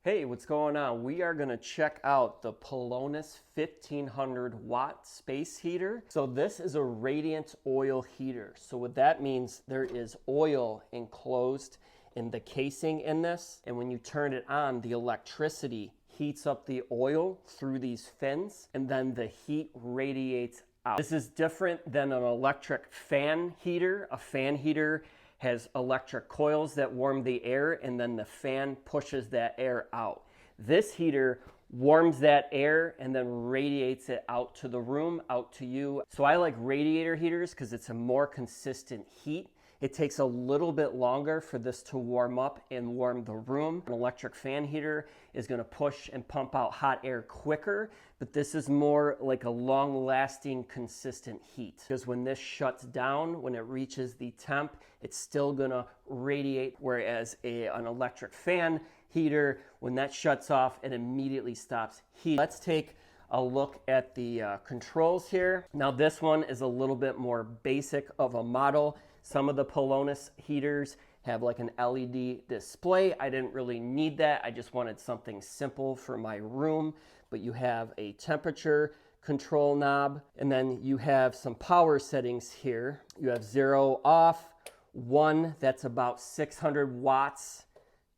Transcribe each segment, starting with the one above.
Hey, what's going on? We are going to check out the Pelonis 1500 watt space heater. So this is a radiant oil heater. So what that means, there is oil enclosed in the casing in this. And when you turn it on, the electricity heats up the oil through these fins, and then the heat radiates out. This is different than an electric fan heater. A fan heater has electric coils that warm the air, and then the fan pushes that air out. This heater warms that air and then radiates it out to the room, out to you. So I like radiator heaters because it's a more consistent heat. It takes a little bit longer for this to warm up and warm the room. An electric fan heater is going to push and pump out hot air quicker, but this is more like a long-lasting, consistent heat. Because when this shuts down, when it reaches the temp, it's still going to radiate, whereas an electric fan heater, when that shuts off, it immediately stops heat. Let's take a look at the controls here. Now this one is a little bit more basic of a model. Some of the Pelonis heaters have like an LED display. I didn't really need that. I just wanted something simple for my room. But you have a temperature control knob, and then you have some power settings here. You have 0 off, 1 that's about 600 watts,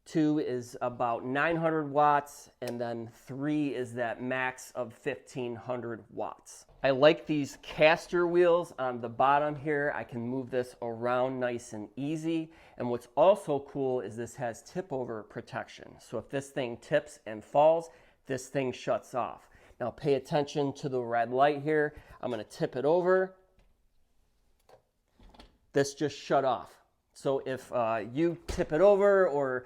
2 is about 900 watts, and then 3 is that max of 1500 watts. I like these caster wheels on the bottom here. I can move this around nice and easy. And what's also cool is this has tip over protection. So if this thing tips and falls, this thing shuts off. Now pay attention to the red light here. I'm going to tip it over. This just shut off. So if you tip it over, or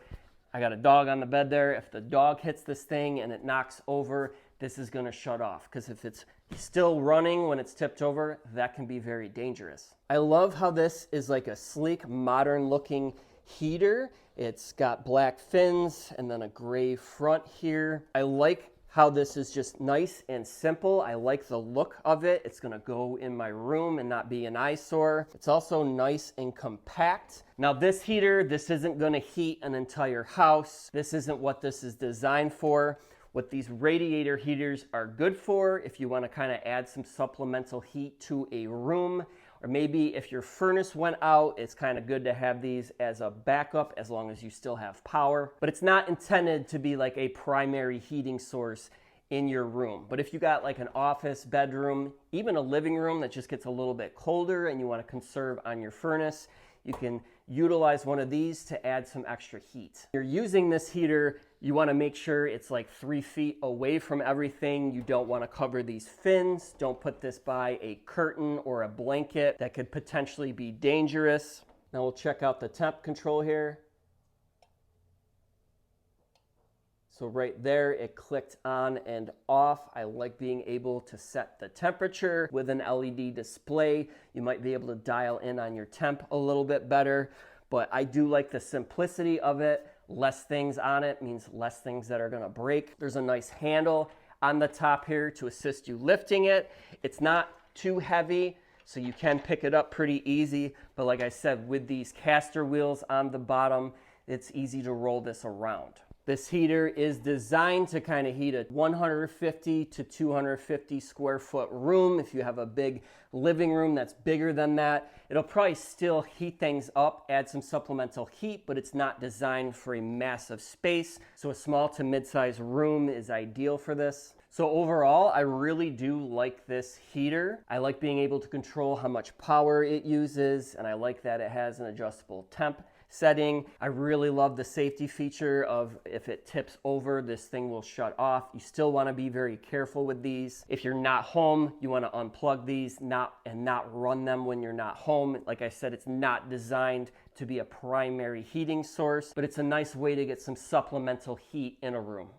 I got a dog on the bed there, if the dog hits this thing and it knocks over, this is going to shut off, because if it's still running when it's tipped over, that can be very dangerous. I love how this is like a sleek, modern looking heater. It's got black fins and then a gray front here. I like how this is just nice and simple. I like the look of it. It's going to go in my room and not be an eyesore. It's also nice and compact. Now this heater, this isn't going to heat an entire house. This isn't what this is designed for. What these radiator heaters are good for, if you want to kind of add some supplemental heat to a room, or maybe if your furnace went out, it's kind of good to have these as a backup as long as you still have power. But it's not intended to be like a primary heating source in your room. But if you got like an office, bedroom, even a living room that just gets a little bit colder and you want to conserve on your furnace, you can utilize one of these to add some extra heat. If you're using this heater, you want to make sure it's like 3 feet away from everything. You don't want to cover these fins. Don't put this by a curtain or a blanket. That could potentially be dangerous. Now we'll check out the temp control here. So right there, it clicked on and off. I like being able to set the temperature with an LED display. You might be able to dial in on your temp a little bit better, but I do like the simplicity of it. Less things on it means less things that are going to break. There's a nice handle on the top here to assist you lifting it. It's not too heavy, so you can pick it up pretty easy, but like I said, with these caster wheels on the bottom, it's easy to roll this around. This heater is designed to kind of heat a 150 to 250 square foot room. If you have a big living room that's bigger than that, it'll probably still heat things up, add some supplemental heat, but it's not designed for a massive space. So a small to mid-sized room is ideal for this. So overall, I really do like this heater. I like being able to control how much power it uses, and I like that it has an adjustable temp setting. I really love the safety feature of if it tips over, this thing will shut off. You still want to be very careful with these. If you're not home, you want to unplug these not run them when you're not home. Like I said, it's not designed to be a primary heating source, but it's a nice way to get some supplemental heat in a room.